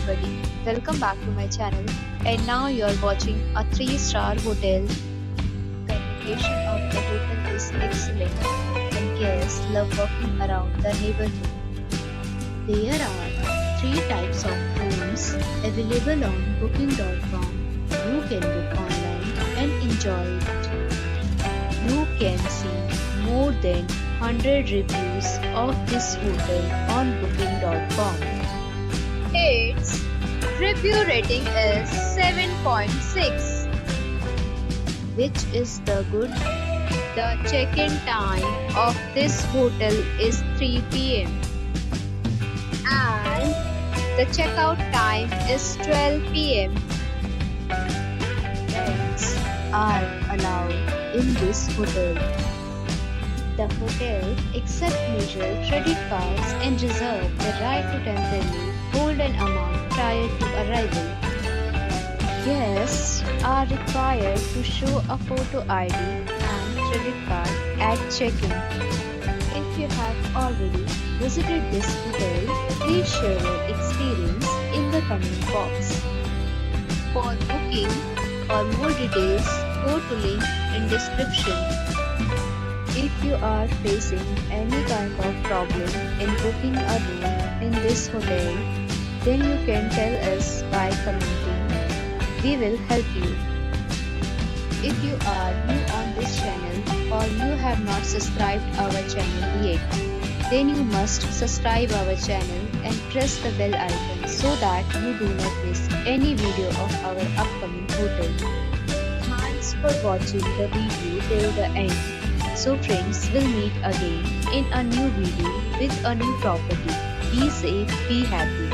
everybody, welcome back to my channel, and now you are watching a 3-star hotel. The location of the hotel is excellent and guests love walking around the neighborhood. There are 3 types of rooms available on booking.com. You can book online and enjoy it. You can see more than 100 reviews of this hotel on booking.com. Its review rating is 7.6, which is the good. The check-in time of this hotel is 3 p.m. and the checkout time is 12 p.m. Pets are allowed in this hotel. The hotel accepts major credit cards and reserves the right to temporarily hold an amount prior to arrival. Guests are required to show a photo ID and credit card at check-in. If you have already visited this hotel, please share your experience in the comment box. For booking or more details, go to link in description. If you are facing any kind of problem in booking a room in this hotel, then you can tell us by commenting. We will help you. If you are new on this channel or you have not subscribed our channel yet, then you must subscribe our channel and press the bell icon so that you do not miss any video of our upcoming hotel. Thanks for watching the video till the end. So friends, we'll meet again in a new video with a new property. Be safe, be happy.